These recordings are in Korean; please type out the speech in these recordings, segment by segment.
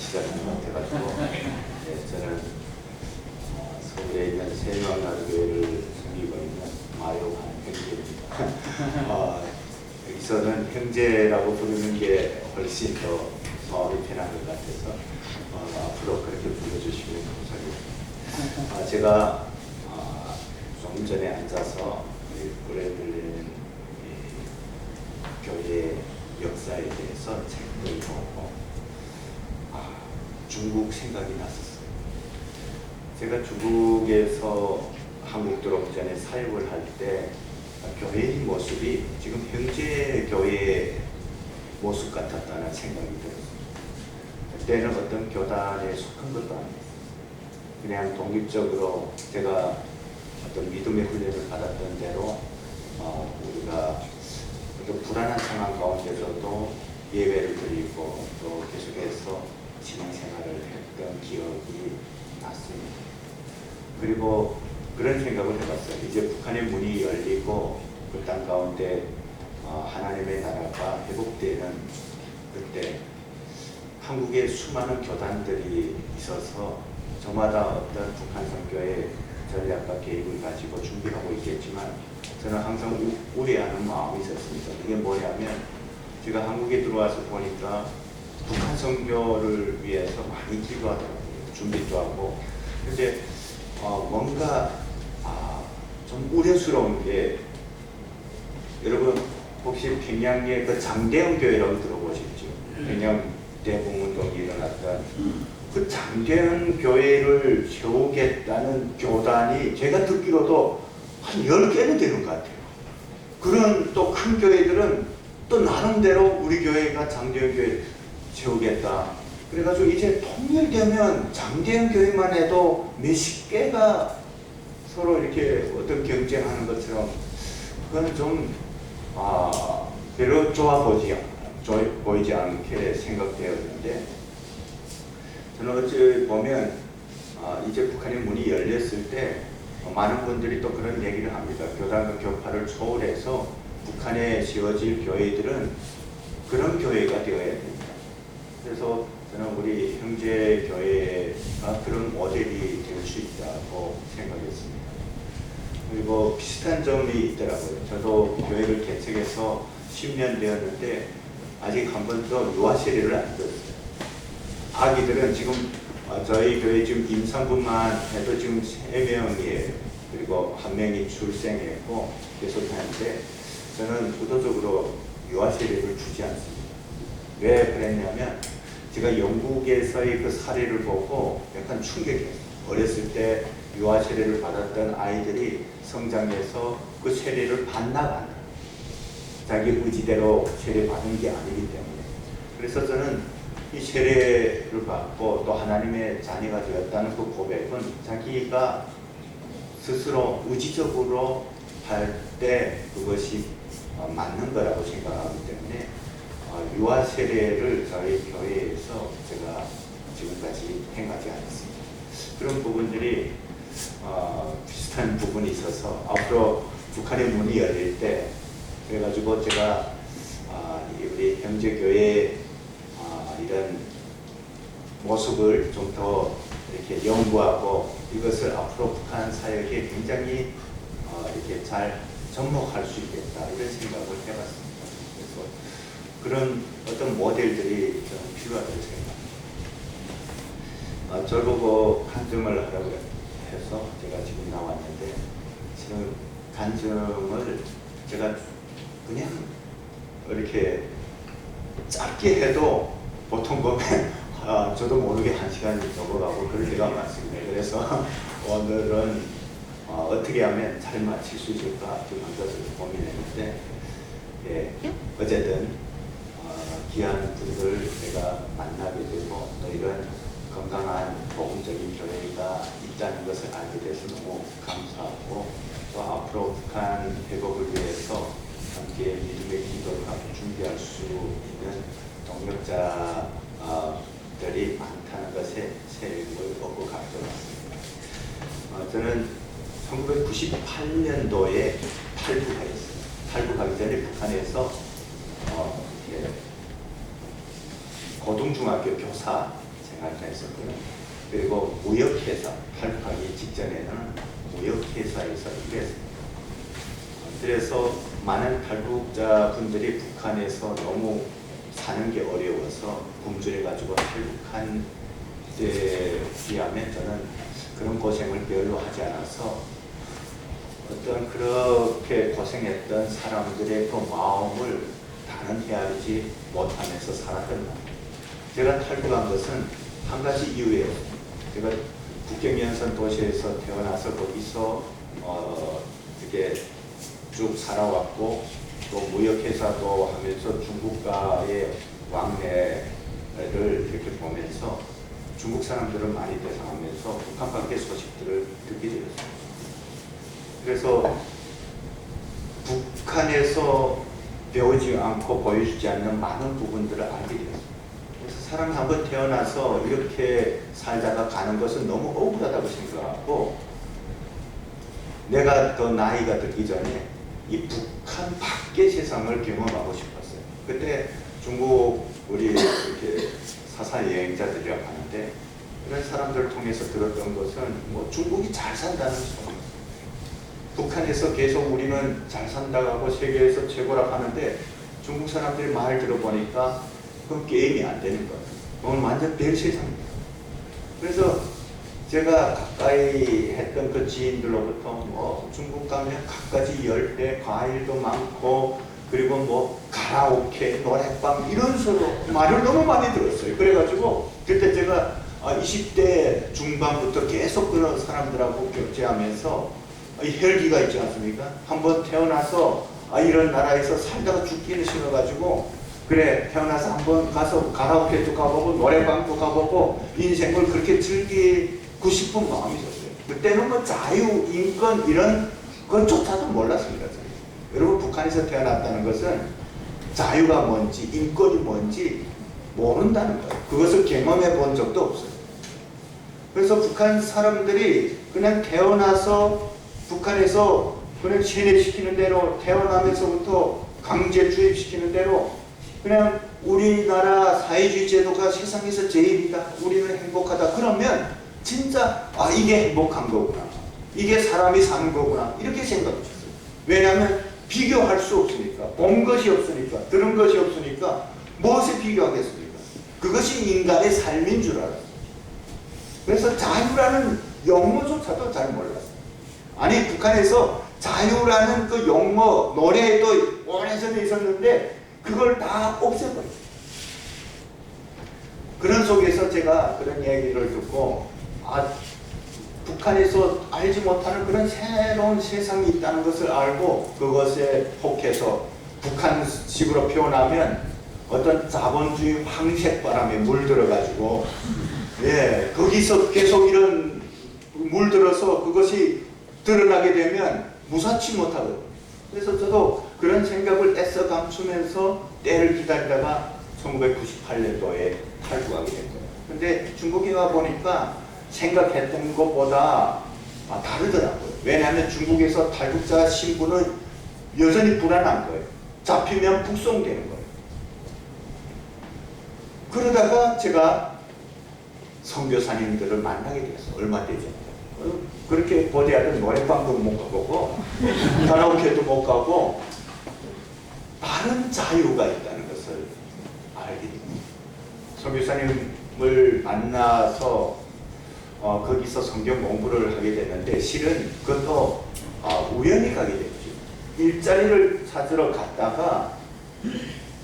시작한 것 같아가지고 저는 서울에 있는 새마을교회를 섬기고 있는 마요한 형제입니다. 여기서는 형제라고 부르는 게 훨씬 더 마음이 편한 것 같아서 앞으로 그렇게 불러주시면 감사하겠습니다. 제가 조금 전에 앉아서 오래 들리는 교회 역사에 대해서 책을 보고 중국 생각이 났었어요. 제가 중국에서 한국 들어오기 전에 사역을 할 때 교회의 모습이 지금 형제 교회의 모습 같았다는 생각이 들었어요. 그때는 어떤 교단에 속한 것도 아니었어요. 그냥 독립적으로 제가 어떤 믿음의 훈련을 받았던 대로 우리가 어떤 불안한 상황 가운데서도 예배를 드리고 또 계속해서 신앙생활을 했던 기억이 났습니다. 그리고 그런 생각을 해봤어요. 이제 북한의 문이 열리고 그 땅 가운데 하나님의 나라가 회복되는 그때 한국에 수많은 교단들이 있어서 저마다 어떤 북한 선교의 전략과 계획을 가지고 준비하고 있겠지만 저는 항상 우려하는 마음이 있었습니다. 이게 뭐냐면 제가 한국에 들어와서 보니까 북한 선교를 위해서 많이 기도하더라고요. 준비도 하고. 근데 뭔가 좀 우려스러운 게 여러분 혹시 평양의 그 장대현 교회라고 들어보셨죠? 평양 대공운동이 일어났던 그 장대현 교회를 세우겠다는 교단이 제가 듣기로도 한 10개는 되는 것 같아요. 그런 또 큰 교회들은 또 나름대로 우리 교회가 장대현 교회 세우겠다. 그래가지고 이제 통일되면 장대현 교회만 해도 몇십 개가 서로 이렇게 어떤 경쟁하는 것처럼 그건 좀 별로 좋아 보이지 않게 생각되었는데 저는 어찌 보면 이제 북한의 문이 열렸을 때 많은 분들이 또 그런 얘기를 합니다. 교단과 교파를 초월해서 북한에 세워질 교회들은 그런 교회가 되어야 됩니다. 그래서 저는 우리 형제 교회가 그런 모델이 될 수 있다고 생각했습니다. 그리고 비슷한 점이 있더라고요. 저도 교회를 개척해서 10년 되었는데 아직 한 번도 유아 세례를 안 들었어요. 아기들은 지금 저희 교회 지금 임산부만 해도 지금 3명이에요. 그리고 1명이 출생했고 계속 하는데 저는 의도적으로 유아 세례를 주지 않습니다. 왜 그랬냐면 제가 영국에서의 그 사례를 보고 약간 충격이었어요. 어렸을 때 유아 세례를 받았던 아이들이 성장해서 그 세례를 받나 자기 의지대로 세례 받은 게 아니기 때문에 그래서 저는 이 세례를 받고 또 하나님의 자녀가 되었다는 그 고백은 자기가 스스로 의지적으로 할 때 그것이 맞는 거라고 생각하기 때문에 유아 세례를 저희 교회에서 제가 지금까지 행하지 않았습니다. 그런 부분들이 비슷한 부분이 있어서 앞으로 북한의 문이 열릴 때 그래가지고 제가 우리 형제교회 이런 모습을 좀 더 이렇게 연구하고 이것을 앞으로 북한 사역에 굉장히 이렇게 잘 접목할 수 있겠다 이런 생각을 해봤습니다. 그래서 그런 어떤 모델들이 좀 필요하다고 생각합니다. 저를 보고 간증을 하라고 해서 제가 지금 나왔는데 지금 간증을 제가 그냥 이렇게 짧게 해도 보통 보면 저도 모르게 1시간이 넘어가고 그럴 때가 많습니다. 그래서 오늘은 어떻게 하면 잘 마칠 수 있을까 좀 앉아서 고민했는데 어쨌든 귀한 분들 내가 만나게 되고 또 이런 건강한 복음적인 교회가 있다는 것을 알게 돼서 너무 감사하고 또 앞으로 북한 회복을 위해서 함께 믿음의 기도를 하고 준비할 수 있는 동력자들이 많다는 것에 세임을 얻고 가져왔습니다. 저는 1998년도에 탈북하였습니다. 탈북하기 전에 북한에서 고등중학교 교사 생활을 했었고요. 그리고 무역회사, 탈북하기 직전에는 무역회사에서 일했습니다. 그래서 많은 탈북자분들이 북한에서 너무 사는 게 어려워서 굶주려가지고 탈북한 때에 비하면 저는 그런 고생을 별로 하지 않아서 어떤 그렇게 고생했던 사람들의 그 마음을 다른 헤아리지 못하면서 살았던 겁니다. 제가 탈북한 것은 한 가지 이유예요. 제가 국경연선 도시에서 태어나서 거기서 이렇게 쭉 살아왔고 또 무역회사도 하면서 중국과의 왕래를 이렇게 보면서 중국 사람들을 많이 대상하면서 북한 밖의 소식들을 듣게 되었습니다. 그래서 북한에서 배우지 않고 보여주지 않는 많은 부분들을 알게 되었습니다. 그래서 사람이 한번 태어나서 이렇게 살다가 가는 것은 너무 억울하다고 생각하고 내가 더 나이가 들기 전에 이 북한 밖의 세상을 경험하고 싶었어요. 그때 중국 우리 이렇게 사사 여행자들이라고 하는데 그런 사람들을 통해서 들었던 것은 뭐 중국이 잘 산다는 소리, 북한에서 계속 우리는 잘 산다고 하고 세계에서 최고라고 하는데 중국 사람들이 말 들어보니까 그건 게임이 안 되는 거예요. 그건 완전 별 세상입니다. 그래서 제가 가까이 했던 그 지인들로부터 뭐 중국 가면 갖가지 열대 과일도 많고 그리고 뭐 가라오케 노래방 이런 소리 말을 너무 많이 들었어요. 그래가지고 그때 제가 20대 중반부터 계속 그런 사람들하고 교제하면서 이 혈기가 있지 않습니까? 한번 태어나서 이런 나라에서 살다가 죽기는 싫어가지고 그래 태어나서 한번 가서 가라오케도 가보고 노래방도 가보고 인생을 그렇게 즐기고 싶은 마음이 있었어요. 그때는 뭐 자유, 인권 이런 것조차도 몰랐습니다. 여러분 북한에서 태어났다는 것은 자유가 뭔지 인권이 뭔지 모른다는 거예요. 그것을 경험해 본 적도 없어요. 그래서 북한 사람들이 그냥 태어나서 북한에서 그냥 세뇌시키는 대로 태어나면서부터 강제 주입시키는 대로 그냥 우리나라 사회주의 제도가 세상에서 제일이다. 우리는 행복하다. 그러면 진짜 이게 행복한 거구나. 이게 사람이 사는 거구나. 이렇게 생각하셨어요. 왜냐하면 비교할 수 없으니까. 본 것이 없으니까. 들은 것이 없으니까 무엇에 비교하겠습니까? 그것이 인간의 삶인 줄 알았어요. 그래서 자유라는 용어조차도 잘 몰랐어요. 아니 북한에서 자유라는 그 용어 노래도 오래전에 있었는데 그걸 다 없애버렸어요. 그런 속에서 제가 그런 얘기를 듣고 북한에서 알지 못하는 그런 새로운 세상이 있다는 것을 알고 그것에 혹해서 북한식으로 표현하면 어떤 자본주의 황색바람에 물들어가지고 거기서 계속 이런 물들어서 그것이 드러나게 되면 무사치 못하거든요. 그래서 저도 그런 생각을 애써 감추면서 때를 기다리다가 1998년도에 탈북하게 된 거예요. 근데 중국에 와 보니까 생각했던 것보다 다르더라고요. 왜냐하면 중국에서 탈북자 신분은 여전히 불안한 거예요. 잡히면 북송되는 거예요. 그러다가 제가 선교사님들을 만나게 됐어요. 얼마 되지 않아요. 그렇게 거대하던 노래방도 못 가보고 가라오케도 못 가고 다른 자유가 있다는 것을 알게 됩니다. 선교사님을 만나서 거기서 성경 공부를 하게 됐는데 실은 그것도 우연히 가게 됐죠. 일자리를 찾으러 갔다가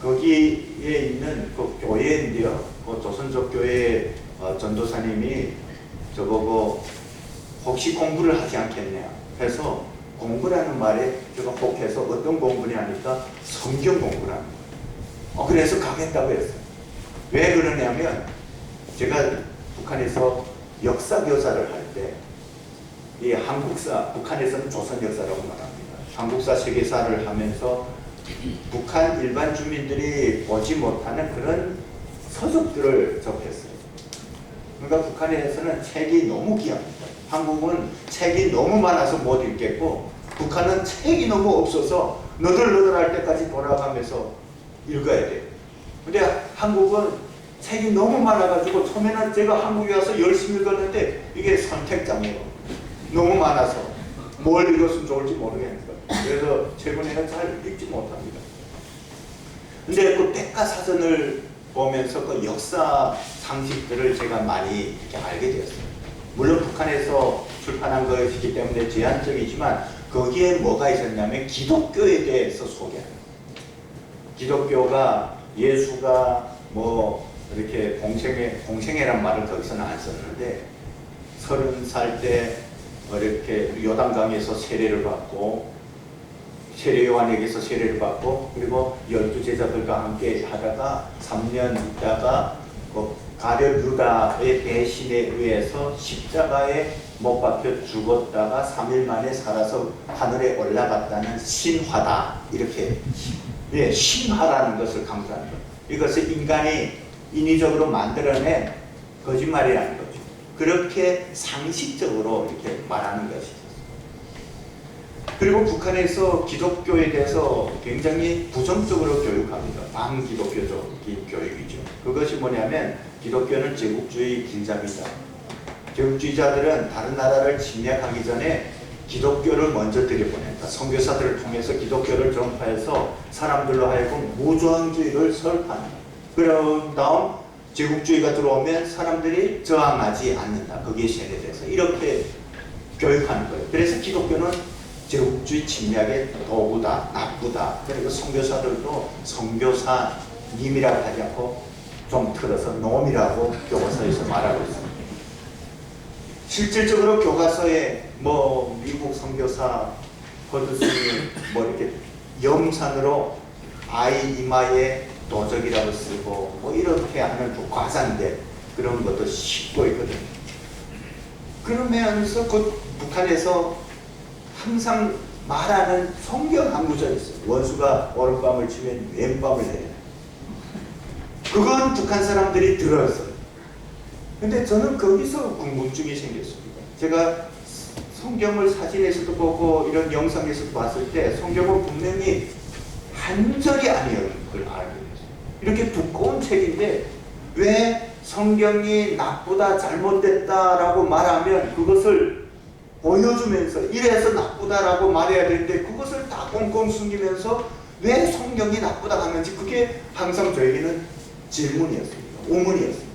거기에 있는 그 교회인데요. 그 조선족 교회 전도사님이 저보고 혹시 공부를 하지 않겠냐 해서 공부라는 말에 제가 혹해서 어떤 공부냐니까 성경 공부라는 거예요. 그래서 가겠다고 했어요. 왜 그러냐면 제가 북한에서 역사 교사를 할 때 이 한국사, 북한에서는 조선 역사라고 말합니다. 한국사 세계사를 하면서 북한 일반 주민들이 보지 못하는 그런 서적들을 접했어요. 그러니까 북한에서는 책이 너무 귀합니다. 한국은 책이 너무 많아서 못 읽겠고 북한은 책이 너무 없어서 너덜너덜할 때까지 돌아가면서 읽어야 돼요. 근데 한국은 책이 너무 많아가지고 처음에는 제가 한국에 와서 열심히 읽었는데 이게 선택장애로 너무 많아서 뭘 읽었으면 좋을지 모르겠는 거예요. 그래서 최근에는 잘 읽지 못합니다. 근데 그 백과사전을 보면서 그 역사 상식들을 제가 많이 이렇게 알게 되었어요. 물론 북한에서 출판한 것이기 때문에 제한적이지만 거기에 뭐가 있었냐면 기독교에 대해서 소개합니다. 기독교가 예수가 뭐 이렇게 공생애란 말을 거기서는 안 썼는데 30살 때 이렇게 요단강에서 세례를 받고 세례 요한에게서 세례를 받고 그리고 12제자들과 함께 하다가 3년 있다가 가룟 유다의 배신에 의해서 십자가에 못 박혀 죽었다가 3일 만에 살아서 하늘에 올라갔다는 신화다. 이렇게 신화라는 것을 강조하는 거예요. 이것을 인간이 인위적으로 만들어낸 거짓말이라는 거죠. 그렇게 상식적으로 이렇게 말하는 것이죠. 그리고 북한에서 기독교에 대해서 굉장히 부정적으로 교육합니다. 반기독교적인 교육이죠. 그것이 뭐냐면 기독교는 제국주의 길잡이다. 제국주의자들은 다른 나라를 침략하기 전에 기독교를 먼저 들여보낸다. 선교사들을 통해서 기독교를 전파해서 사람들로 하여금 무저항주의를 설파한다. 그런 다음 제국주의가 들어오면 사람들이 저항하지 않는다. 거기에 세뇌돼서 이렇게 교육하는 거예요. 그래서 기독교는 제국주의 침략의 도구다, 나쁘다. 그리고 선교사들도 선교사님이라고 하지 않고 좀 틀어서 놈이라고 교과서에서 말하고 있습니다. 실질적으로 교과서에 뭐 미국 선교사 허드슨이 뭐 이렇게 염산으로 아이 이마에 도적이라고 쓰고 뭐 이렇게 하는 좀 과장된 그런 것도 싣고 있거든요. 그러면서 그 북한에서 항상 말하는 성경 한 구절이 있어요. 원수가 오른밤을 치면 왼밤을 내려. 그건 북한 사람들이 들었어요. 근데 저는 거기서 궁금증이 생겼습니다. 제가 성경을 사진에서도 보고 이런 영상에서도 봤을 때 성경은 분명히 한 절이 아니었는 걸 알게 됐어요. 이렇게 두꺼운 책인데 왜 성경이 나쁘다 잘못됐다라고 말하면 그것을 보여주면서 이래서 나쁘다라고 말해야 되는데 그것을 다 꽁꽁 숨기면서 왜 성경이 나쁘다 하는지 그게 항상 저에게는 질문이었습니다. 의문이었습니다.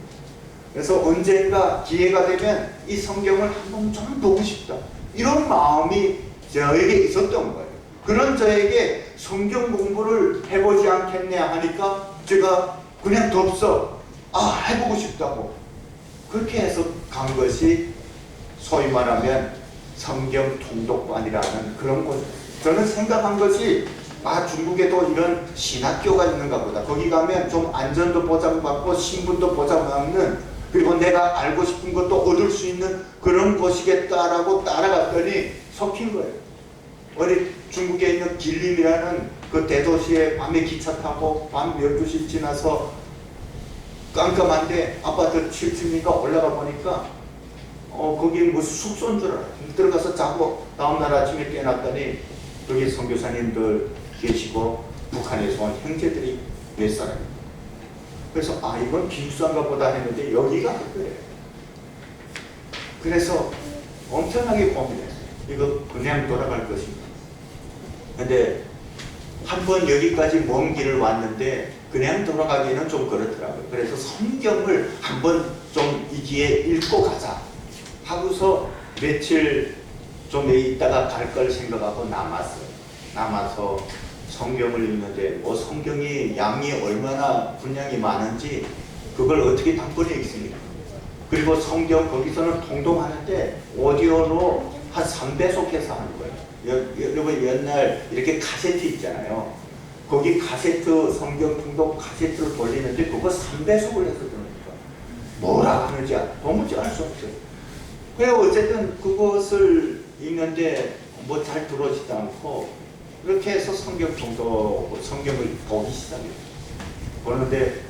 그래서 언젠가 기회가 되면 이 성경을 한번 좀 보고 싶다. 이런 마음이 저에게 있었던 거예요. 그런 저에게 성경 공부를 해보지 않겠냐 하니까 제가 그냥 덥석 해보고 싶다고 그렇게 해서 간 것이 소위 말하면 성경 통독관이라는 그런 곳. 저는 생각한 것이 중국에도 이런 신학교가 있는가 보다. 거기 가면 좀 안전도 보장받고 신분도 보장받는 그리고 내가 알고 싶은 것도 얻을 수 있는 그런 곳이겠다라고 따라갔더니 섞인 거예요. 어디 중국에 있는 길림이라는 그 대도시에 밤에 기차 타고 밤 12시 지나서 깜깜한데 아파트 7층인가 올라가 보니까 거기 무슨 숙소인 줄 알아요. 들어가서 자고 다음날 아침에 깨어났더니 여기 선교사님들 계시고 북한에서 온 형제들이 몇 사람입니다. 그래서 이건 기숙사인가 보다 했는데 여기가 그거예요. 그래서 엄청나게 고민했어요. 이거 그냥 돌아갈 것인가. 근데 한번 여기까지 먼 길을 왔는데 그냥 돌아가기는 좀 그렇더라고요. 그래서 성경을 한번 좀 이 기회에 읽고 가자 하고서 며칠 좀 있다가 갈 걸 생각하고 남아서 성경을 읽는데 성경이 양이 얼마나 분량이 많은지 그걸 어떻게 단번에 읽습니까? 그리고 성경 거기서는 통독하는데 오디오로 한 3배속해서 하는 거예요. 여러분 옛날 이렇게 카세트 있잖아요. 거기 카세트 성경 통독 카세트를 돌리는데 그거 3배속을 해서 들으니까 뭐라 하는지 도무지 알 수 없어요. 그래 어쨌든 그것을 읽는데 뭐 잘 들어오지도 않고 그렇게 해서 성경을 보기 시작해요. 보는데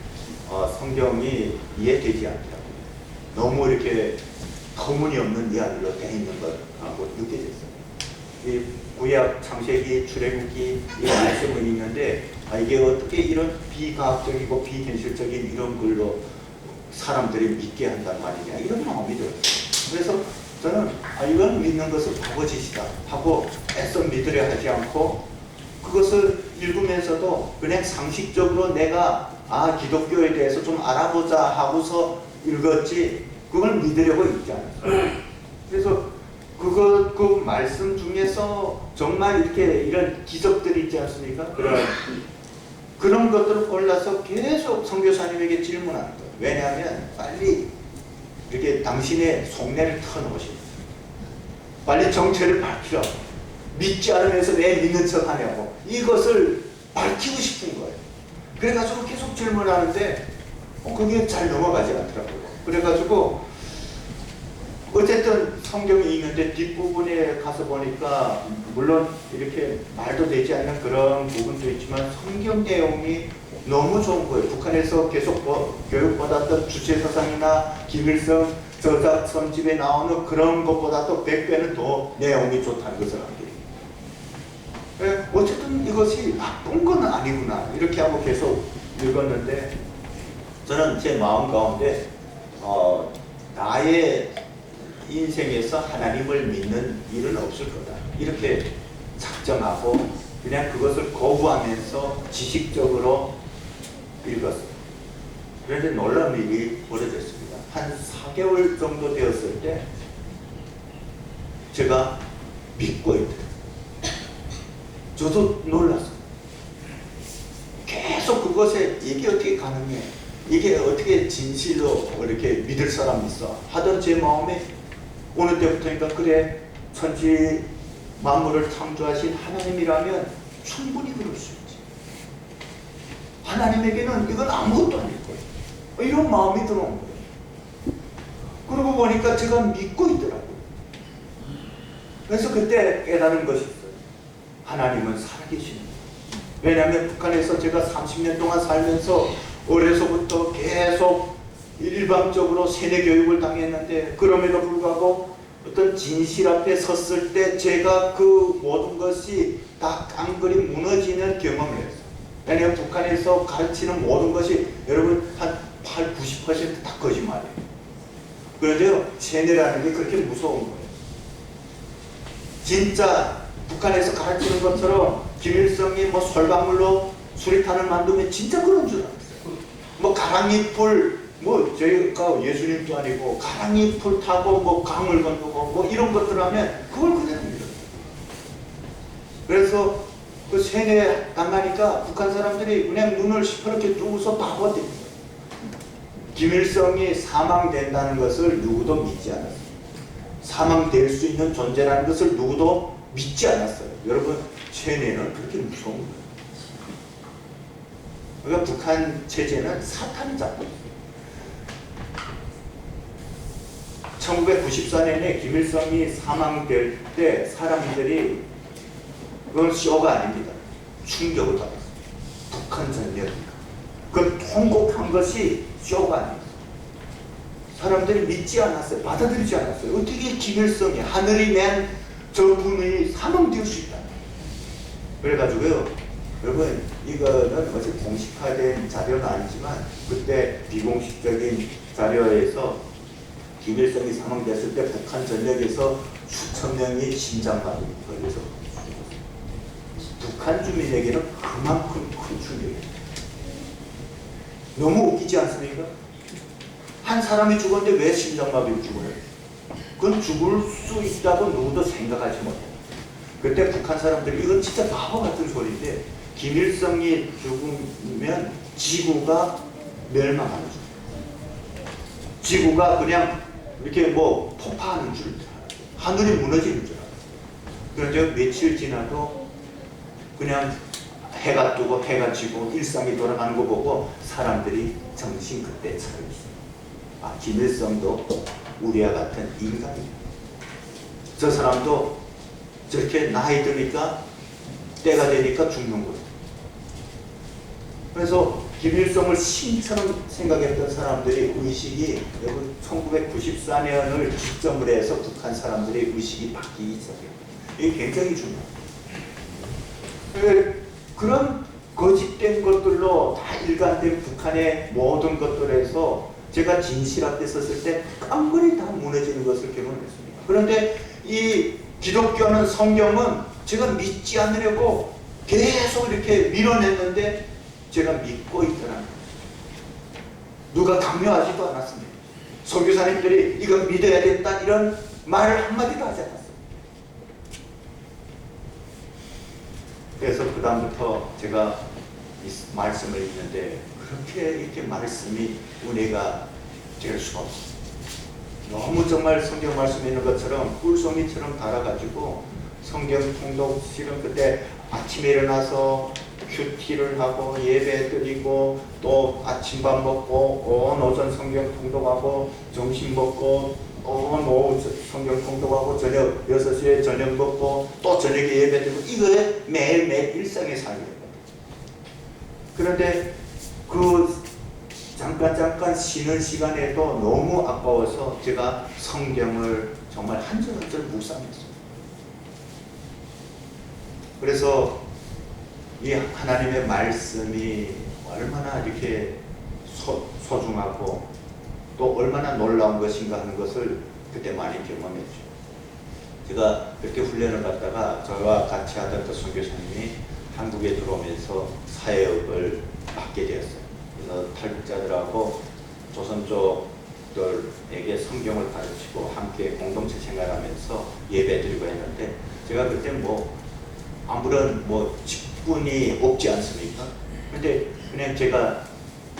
성경이 이해되지 않더라고요. 너무 이렇게 터무니없는 이야기로 되어 있는 것하고 느껴졌어요. 이 구약, 창세기, 출애굽기 이 말씀은 있는데 이게 어떻게 이런 비과학적이고 비현실적인 이런 글로 사람들이 믿게 한단 말이냐 이런 마음이 들었어요. 그래서 저는 이건 믿는 것은 바보짓이다 하고 애써 믿으려 하지 않고 그것을 읽으면서도 그냥 상식적으로 내가 기독교에 대해서 좀 알아보자 하고서 읽었지 그걸 믿으려고 읽지 않았어요. 그래서 그 말씀 중에서 정말 이렇게 이런 기적들이 있지 않습니까? 그런 것들을 골라서 계속 선교사님에게 질문하는 거예요. 왜냐하면 빨리 이렇게 당신의 속내를 털어놓으시고 빨리 정체를 밝히라고 믿지 않으면서 왜 믿는 척 하냐고 이것을 밝히고 싶은 거예요. 그래가지고 계속 질문하는데 그게 잘 넘어가지 않더라고요. 그래가지고 어쨌든 성경이 있는데 뒷부분에 가서 보니까 물론 이렇게 말도 되지 않는 그런 부분도 있지만 성경 내용이 너무 좋은 거예요. 북한에서 계속 교육받았던 주체사상이나 김일성 저작 선집에 나오는 그런 것보다도 100배는 더 내용이 좋다는 것을 알게 됩니다. 어쨌든 이것이 나쁜 건 아니구나 이렇게 하고 계속 읽었는데 저는 제 마음 가운데 나의 인생에서 하나님을 믿는 일은 없을 거다 이렇게 작정하고 그냥 그것을 거부하면서 지식적으로 읽었어요. 그런데 놀라운 일이 벌어졌습니다. 한 4개월 정도 되었을 때 제가 믿고 있더라고요. 저도 놀랐어요. 계속 그것에 이게 어떻게 가능해? 이게 어떻게 진실로 이렇게 믿을 사람이 있어? 하던 제 마음에 어느 때부터니까 그래 천지 만물을 창조하신 하나님이라면 충분히 그럴 수 있지. 하나님에게는 이건 아무것도 아닐 거예요. 이런 마음이 들어온 거예요. 그러고 보니까 제가 믿고 있더라고요. 그래서 그때 깨달은 것이 있어요. 하나님은 살아계시는 거예요. 왜냐하면 북한에서 제가 30년 동안 살면서 어려서부터 계속 일방적으로 세뇌 교육을 당했는데 그럼에도 불구하고 어떤 진실 앞에 섰을 때 제가 그 모든 것이 다 깡그리 무너지는 경험을 했어요. 왜냐하면 북한에서 가르치는 모든 것이 여러분 한 8, 90%다 거짓말이에요. 그런데요 세뇌라는 게 그렇게 무서운 거예요. 진짜 북한에서 가르치는 것처럼 김일성이 뭐 솔방울로 수리탄을 만들면 진짜 그런 줄 알았어요. 뭐 가랑잎을 저희가 예수님도 아니고 가랑잎을 타고 뭐 강을 건너고 뭐 이런 것들 하면 그걸 그냥 믿어요. 그래서 그 세뇌 당하니까 북한 사람들이 그냥 눈을 시퍼렇게 뜨고서 다 버팁니다. 김일성이 사망된다는 것을 누구도 믿지 않았어요. 사망될 수 있는 존재라는 것을 누구도 믿지 않았어요. 여러분 세뇌는 그렇게 무서운 거예요. 그러니까 북한 체제는 사탄이 잡고 있어요. 1994년에 김일성이 사망될 때 사람들이 그건 쇼가 아닙니다. 충격을 받았어요. 북한 전역이다. 그 통곡한 것이 쇼가 아닙니다. 사람들이 믿지 않았어요. 받아들이지 않았어요. 어떻게 김일성이 하늘이 낸 저분이 사망될 수 있다. 그래가지고요. 여러분 이거는 어제 공식화된 자료는 아니지만 그때 비공식적인 자료에서 김일성이 사망됐을 때 북한 전역에서 수천 명이 심장마비 걸려서 북한 주민에게는 그만큼 큰 충격이에요. 너무 웃기지 않습니까? 한 사람이 죽었는데 왜 심장마비로 죽어요? 그건 죽을 수 있다고 누구도 생각하지 못해요. 그때 북한 사람들이 이건 진짜 바보 같은 소리인데 김일성이 죽으면 지구가 멸망하는 줄 지구가 그냥 이렇게 폭파하는 줄 알아요. 하늘이 무너지는 줄 알아요. 그런데 며칠 지나도 그냥 해가 뜨고 해가 지고 일상이 돌아가는 거 보고 사람들이 정신 그때 차려있어요. 김일성도 우리와 같은 인간이야. 저 사람도 저렇게 나이 드니까 때가 되니까 죽는 거예요. 그래서 김일성을 신처럼 생각했던 사람들의 의식이 1994년을 기점으로 해서 북한 사람들의 의식이 바뀌기 시작해요. 이게 굉장히 중요해요. 그런 거짓된 것들로 다 일관된 북한의 모든 것들에서 제가 진실 앞에 섰을 때 깡그리 다 무너지는 것을 경험했습니다. 그런데 이 기독교는 성경은 제가 믿지 않으려고 계속 이렇게 밀어냈는데 제가 믿고 있더라는 거예요. 누가 강요하지도 않았습니다. 선교사님들이 이건 믿어야 된다 이런 말을 한마디도 하지 않았어요. 그래서 그 다음부터 제가 이 말씀을 읽는데 그렇게 이렇게 말씀이 은혜가 될 수가 없어요. 너무 정말 성경 말씀에 있는 것처럼 꿀송이처럼 달아가지고 성경 통독실은 그때 아침에 일어나서 큐티를 하고 예배 드리고 또 아침밥 먹고 온 오전 성경 통독하고 점심 먹고 온 오후 성경 통독하고 저녁 6시에 저녁 먹고 또 저녁에 예배 드리고 이거에 매일매일 일상의 삶이에요. 그런데 그 잠깐 쉬는 시간에도 너무 아까워서 제가 성경을 정말 한 절 한 절 묵상했어요. 그래서 이 하나님의 말씀이 얼마나 이렇게 소중하고 또 얼마나 놀라운 것인가 하는 것을 그때 많이 경험했죠. 제가 그렇게 훈련을 받다가 저와 같이 하던 그 선교사님이 한국에 들어오면서 사역을 맡게 되었어요. 그래서 탈북자들하고 조선족들에게 성경을 가르치고 함께 공동체 생활하면서 예배드리고 했는데 제가 그때 아무런 직분이 없지 않습니까? 근데 그냥 제가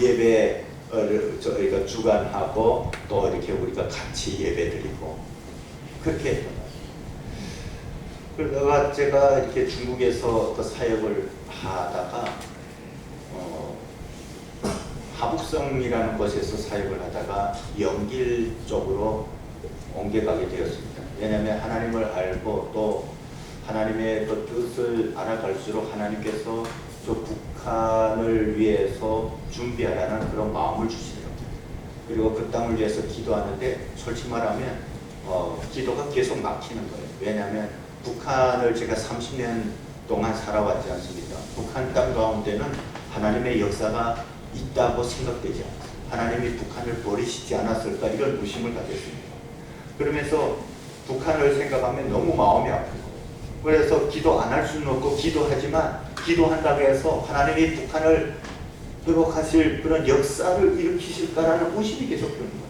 예배를 저희가 주관하고 또 이렇게 우리가 같이 예배드리고 그렇게 했던 거예요. 그러다가 제가 이렇게 중국에서 그 사역을 하다가 하북성이라는 곳에서 사역을 하다가 영길 쪽으로 옮겨가게 되었습니다. 왜냐하면 하나님을 알고 또 하나님의 그 뜻을 알아갈수록 하나님께서 저 북한을 위해서 준비하라는 그런 마음을 주시더라고요. 그리고 그 땅을 위해서 기도하는데 솔직히 말하면 기도가 계속 막히는 거예요. 왜냐하면 북한을 제가 30년 동안 살아왔지 않습니까? 북한 땅 가운데는 하나님의 역사가 있다고 생각되지 않았어요. 하나님이 북한을 버리시지 않았을까 이런 의심을 가졌습니다. 그러면서 북한을 생각하면 너무 마음이 아픈 거예요. 그래서 기도 안 할 수는 없고 기도하지만 기도한다고 해서 하나님이 북한을 회복하실 그런 역사를 일으키실까라는 의심이 계속 드는 거예요.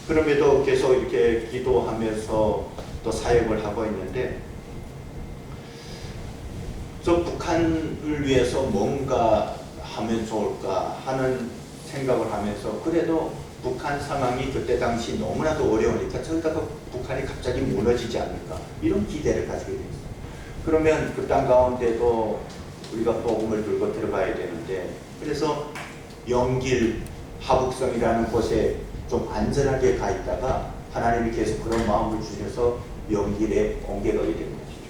그럼에도 계속 이렇게 기도하면서 또 사역을 하고 있는데 저 북한을 위해서 뭔가 하면 좋을까 하는 생각을 하면서 그래도 북한 상황이 그때 당시 너무나도 어려우니까 저기다가 북한이 갑자기 무너지지 않을까 이런 기대를 가지게 됐어요. 그러면 그 땅 가운데도 우리가 복음을 들고 들어가야 되는데 그래서 영길 하북성이라는 곳에 좀 안전하게 가 있다가 하나님이 계속 그런 마음을 주셔서 영길에 옮겨가게 된 것이죠.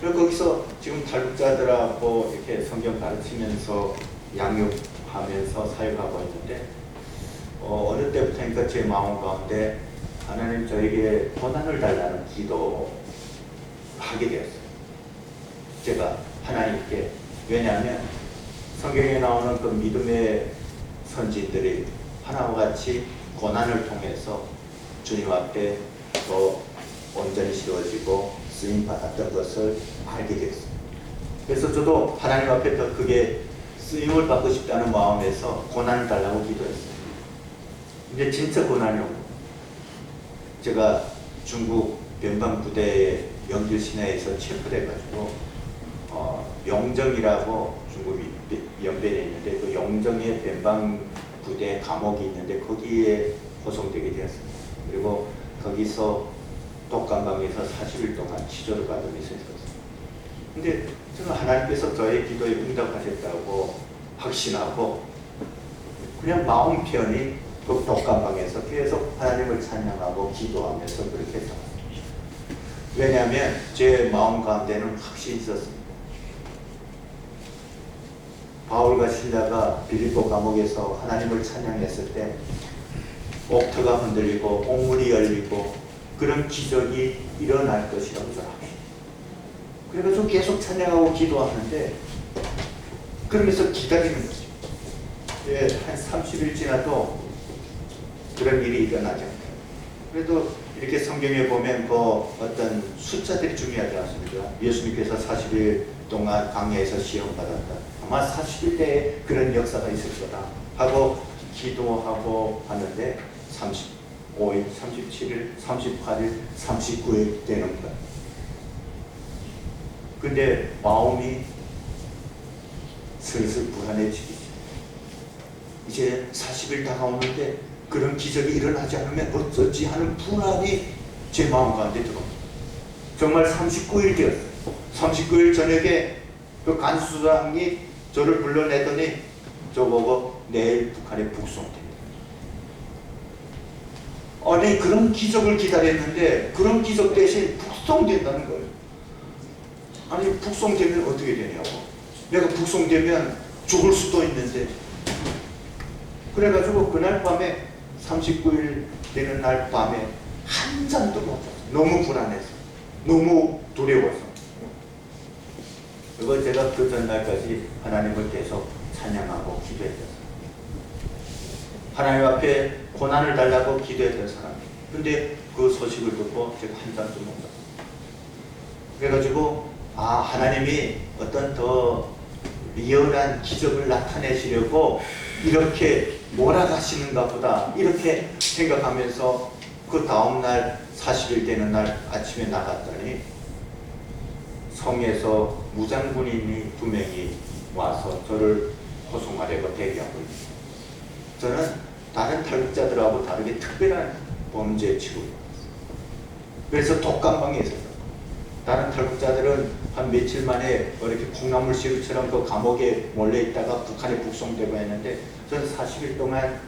그리고 거기서 지금 탈북자들하고 이렇게 성경 가르치면서 양육하면서 사역하고 있는데 어느 때부터니까 제 마음 가운데 하나님 저에게 고난을 달라는 기도하게 되었어요. 제가 하나님께 왜냐하면 성경에 나오는 그 믿음의 선진들이 하나와 같이 고난을 통해서 주님 앞에 더 온전히 세워지고 쓰임 받았던 것을 알게 됐어요. 그래서 저도 하나님 앞에 더 크게 쓰임을 받고 싶다는 마음에서 고난을 달라고 기도했어요. 이제 진짜 고난이 오고 제가 중국 변방 부대에 영길 시내에서 체포돼가지고 영정이라고 중국 연변에 있는데 그 영정의 변방 부대 감옥이 있는데 거기에 호송되게 되었습니다. 그리고 거기서 독감방에서 40일 동안 치료를 받으면서 있었어요. 근데 저는 하나님께서 저의 기도에 응답하셨다고 확신하고 그냥 마음 편히 그 독감방에서 계속 하나님을 찬양하고 기도하면서 그렇게 살았습니다. 왜냐하면 제 마음 가운데는 확신이 있었습니다. 바울과 실라가 빌립보 감옥에서 하나님을 찬양했을 때 옥터가 흔들리고 옥문이 열리고 그런 기적이 일어날 것이라고 저는 합니다. 그래가지고 계속 찬양하고 기도하는데 그러면서 기다리는 거죠. 한 30일 지나도 그런 일이 일어나지 않아요. 그래도 이렇게 성경에 보면 그 어떤 숫자들이 중요하지 않습니까? 예수님께서 40일 동안 광야에서 시험받았다. 아마 40일대에 그런 역사가 있을 거다 하고 기도하고 하는데 35일, 37일, 38일, 39일 되는 거야. 근데 마음이 슬슬 불안해지기 시작해요. 이제 40일 다가오는데 그런 기적이 일어나지 않으면 어쩌지 하는 불안이 제 마음 가운데 들어옵니다. 정말 39일 되었어요. 39일 저녁에 그 간수장이 저를 불러내더니 저보고 내일 북한에 북송됩니다. 아니 그런 기적을 기다렸는데 그런 기적 대신 북송된다는 거예요. 아니 북송되면 어떻게 되냐고. 내가 북송되면 죽을 수도 있는데. 그래가지고 그날 밤에 39일 되는 날 밤에 한 잠도 못 잤어요. 너무 불안해서, 너무 두려워서. 그리고 제가 그 전날까지 하나님을 계속 찬양하고 기도했어요. 하나님 앞에 고난을 달라고 기도했던 사람이에요. 근데 그 소식을 듣고 제가 한 잠도 못 잤어요. 그래가지고 하나님이 어떤 더 리얼한 기적을 나타내시려고 이렇게 몰아가시는가 보다 이렇게 생각하면서 그 다음날 40일 되는 날 아침에 나갔더니 성에서 무장군인이 2명이 와서 저를 호송하려고 대기하고 있어요. 저는 다른 탈북자들하고 다르게 특별한 범죄 취급을 받았어요. 그래서 독감방에 있었어요. 다른 탈북자들은 한 며칠 만에 이렇게 콩나물 시루처럼 그 감옥에 몰래 있다가 북한에 북송되고 했는데 저는 40일 동안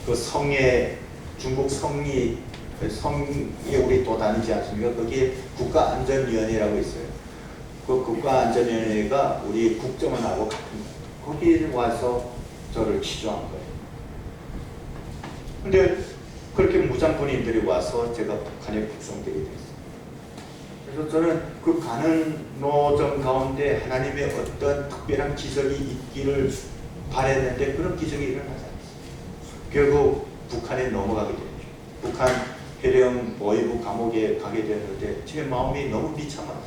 그 성에 중국 성이 우리 또 다니지 않습니까? 거기에 국가안전위원회라고 있어요. 그 국가안전위원회가 우리 국정원하고 같은 거예요. 거기에 와서 저를 취조한 거예요. 근데 그렇게 무장군인들이 와서 제가 북한에 북송되게 됐어요. 그래서 저는 그 가는 노정 가운데 하나님의 어떤 특별한 기적이 있기를 바랬는데 그런 기적이 일어나지 않았어요. 결국 북한에 넘어가게 됐죠. 북한 해령 모의부 감옥에 가게 되었는데 제 마음이 너무 비참하다.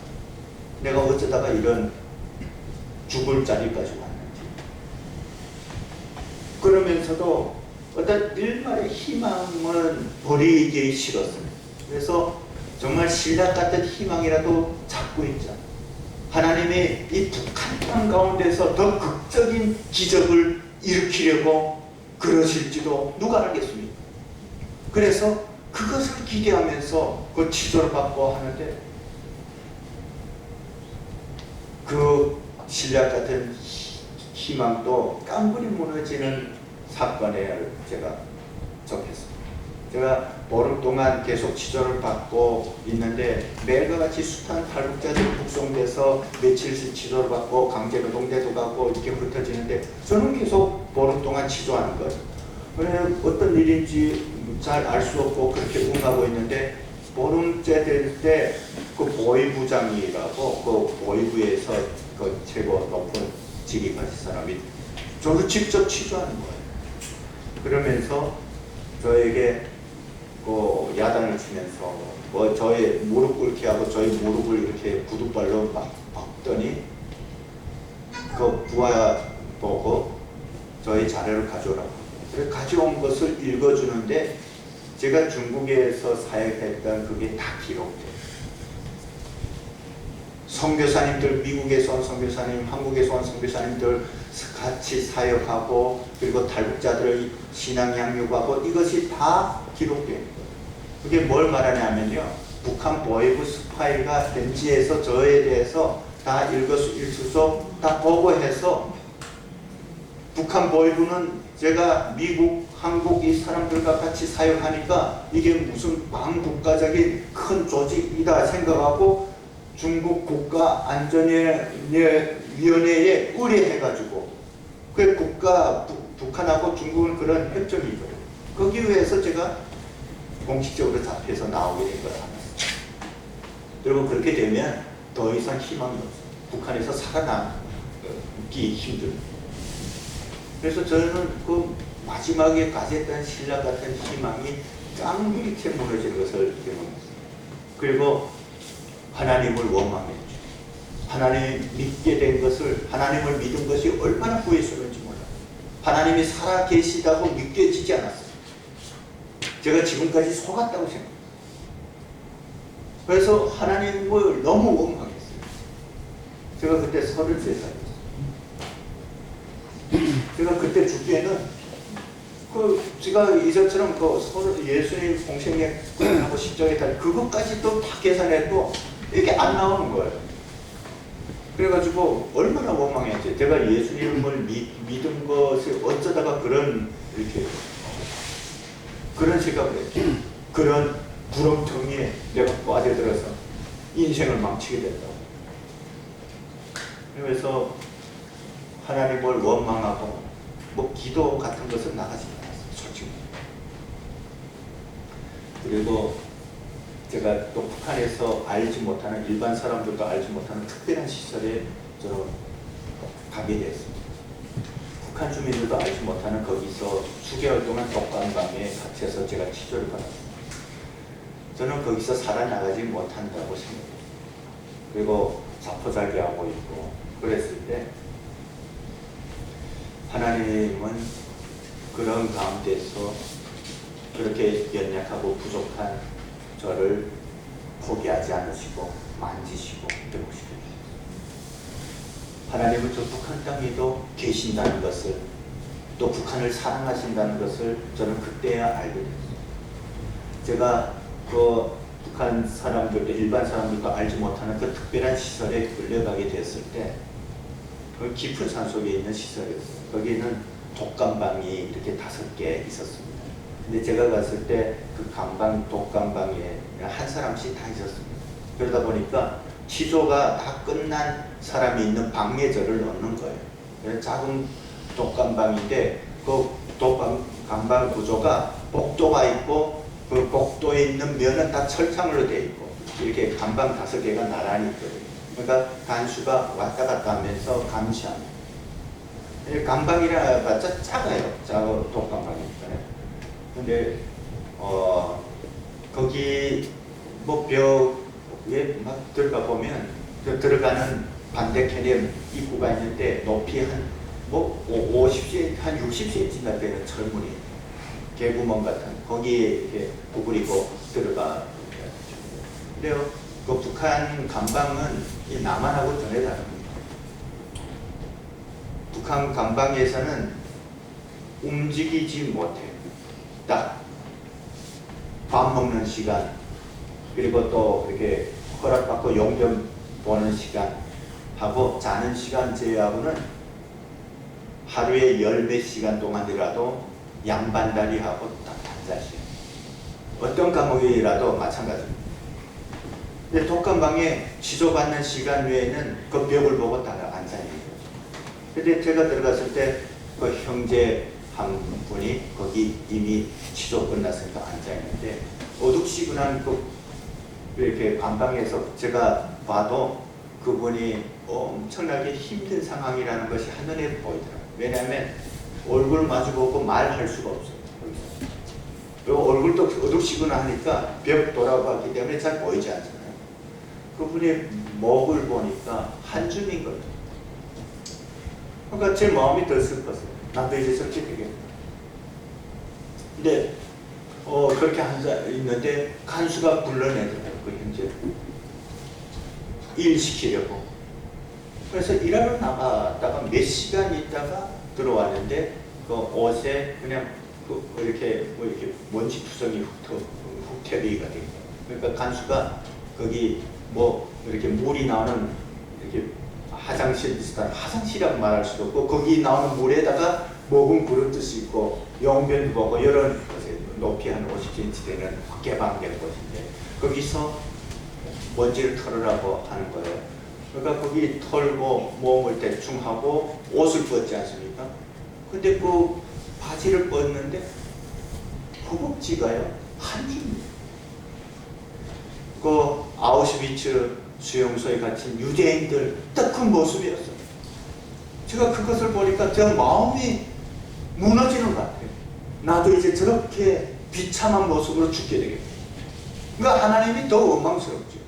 내가 어쩌다가 이런 죽을 자리까지 왔는지. 그러면서도 어떤 일말의 희망은 버리기 싫었어요. 그래서 정말 신라 같은 희망이라도 잡고 있자. 하나님이 이 북한 땅 가운데서 더 극적인 기적을 일으키려고 그러실지도 누가 알겠습니까? 그래서 그것을 기대하면서 그 치조를 받고 하는데 그 신라 같은 희망도 깡그리 무너지는 사건에 제가 접했습니다. 제가 보름 동안 계속 치조를 받고 있는데 매일과 같이 숱한 탈북자들이 북송돼서 며칠씩 치조를 받고 강제노동대도 가고 이렇게 흩어지는데 저는 계속 보름 동안 치조하는 거예요. 어떤 일인지 잘 알 수 없고 그렇게 응하고 있는데 보름째 될 때 그 보위부장이라고 그 보위부에서 그 최고 높은 직위 가진 사람이 저를 직접 치조하는 거예요. 그러면서 저에게 그 야단을 치면서 뭐 저의 무릎 꿇게 하고 저의 무릎을 이렇게 구두발로 막 박더니 그 부하 보고 저희 자료를 가져오라고. 그래서 가져온 것을 읽어주는데 제가 중국에서 사역했던 그게 다 기록돼요. 선교사님들, 미국에서 온 선교사님, 한국에서 온 선교사님들 같이 사역하고 그리고 탈북자들의 신앙 양육하고 이것이 다 기록되는 거예요. 그게 뭘 말하냐면요. 북한 보위부 스파이가 현지에서 저에 대해서 다 일거수일투족 다 보고해서 북한 보위부는 제가 미국, 한국 이 사람들과 같이 사역하니까 이게 무슨 반국가적인 큰 조직이다 생각하고 중국 국가안전위원회에 의뢰해가지고 그 북한하고 중국은 그런 협정이 있거든요. 거기 위해서 제가 공식적으로 잡혀서 나오게 된 거라 합니다. 그리고 그렇게 되면 더 이상 희망이 없어요. 북한에서 살아남기 힘들어요. 그래서 저는 그 마지막에 가졌던 신라 같은 희망이 깡그리게 무너지는 것을 경험했어요. 그리고 하나님을 원망했죠. 하나님 믿게 된 것을, 하나님을 믿은 것이 얼마나 후회스러운지 몰라요. 하나님이 살아 계시다고 믿겨지지 않았어요. 제가 지금까지 속았다고 생각해요. 그래서 하나님을 너무 원망했어요. 제가 그때 33살이었어요. 제가 그때 죽기에는 제가 이전처럼 예수님 공생애하고 십자가에 달린 그것까지도 다 계산해도 이게 안 나오는 거예요. 그래가지고 얼마나 원망했지. 제가 예수님을 믿은 것이 어쩌다가 그런 생각을 했지. 그런 구렁텅이에 내가 빠져들어서 인생을 망치게 된다고. 그래서 하나님을 원망하고 기도 같은 것은 나가지 않았어요. 솔직히. 그리고 제가 또 북한에서 알지 못하는, 일반 사람들도 알지 못하는 특별한 시설에 가게 됐습니다. 북한 주민들도 알지 못하는 거기서 수개월 동안 독감방에 갇혀서 제가 치료를 받았습니다. 저는 거기서 살아나가지 못한다고 생각해요. 그리고 자포자기하고 있고 그랬을 때 하나님은 그런 가운데서 그렇게 연약하고 부족한 저를 포기하지 않으시고 만지시고 회복시켜주셨어요. 하나님은 저 북한 땅에도 계신다는 것을, 또 북한을 사랑하신다는 것을 저는 그때야 알게 됐어요. 제가 북한 사람들도, 일반 사람들도 알지 못하는 그 특별한 시설에 끌려가게 됐을 때, 그 깊은 산속에 있는 시설이었어요. 거기는 독감방이 이렇게 5개 있었습니다. 근데 제가 갔을 때 그 독감방에 한 사람씩 다 있었습니다. 그러다 보니까 치료가 다 끝난 사람이 있는 방에 저를 넣는 거예요. 작은 독감방인데 그 독감방 구조가 복도가 있고, 그 복도에 있는 면은 다 철창으로 되어 있고, 이렇게 감방 5개가 나란히 있거든요. 그러니까 간수가 왔다 갔다 하면서 감시합니다. 감방이라 봤자 작아요. 작은 독감방이니까요. 근데 거기 벽에 막 들어가 보면 들어가는 반대편에 입구가 있는데 높이 한 50cm, 한 60cm나 되는 철문이, 개구멍 같은 거기에 이렇게 구부리고 들어가. 그래요. 그 북한 감방은 이 남한하고 전혀 다릅니다. 북한 감방에서는 움직이지 못해요. 딱 밥 먹는 시간, 그리고 또 이렇게 허락받고 용변 보는 시간 하고 자는 시간 제외하고는 하루에 10몇 시간 동안이라도 양반다리하고 딱 앉아있어요. 어떤 과목이라도 마찬가지입니다. 근데 독감방에 치료받는 시간 외에는 그 벽을 보고 다 앉아있는 거죠. 근데 제가 들어갔을 때 그 형제 한 분이 거기 이미 치료 끝났으니까 앉아있는데, 어둑시근한 이렇게 감방에서 제가 봐도 그분이 엄청나게 힘든 상황이라는 것이 한눈에 보이더라고요. 왜냐하면 얼굴 마주보고 말할 수가 없어요. 그리고 얼굴도 어둑시근하니까 벽 돌아봤기 때문에 잘 보이지 않잖아요. 그분의 목을 보니까 한 줌인 거죠. 그러니까 제 마음이 더 슬펐어요. 나도 이제 저렇게 되겠다. 근데 그렇게 앉아 있는데 간수가 불러내더라고요. 그 형제 일 시키려고. 그래서 일하러 나갔다가 몇 시간 있다가 들어왔는데 그 옷에 그냥 이렇게 먼지 투성이 훅태비가 된 거예요. 그러니까 간수가 거기 이렇게 물이 나오는 이렇게 화장실 비슷한, 화장실이라고 말할 수도 없고, 거기 나오는 물에다가 먹은 그릇듯이 있고, 용변도 보고, 이런 곳에 높이 한 50cm 되는 개방된 곳인데, 거기서 먼지를 털으라고 하는 거예요. 그러니까 거기 털고 몸을 대충 하고 옷을 벗지 않습니까? 근데 그 바지를 벗는데 허벅지가요, 한 줄입니다. 그 아우슈비츠 수용소에 갇힌 유대인들 딱 그 모습이었어요. 제가 그것을 보니까 제 마음이 무너지는 것 같아요. 나도 이제 저렇게 비참한 모습으로 죽게 되겠다. 그러니까 하나님이 더 원망스럽죠.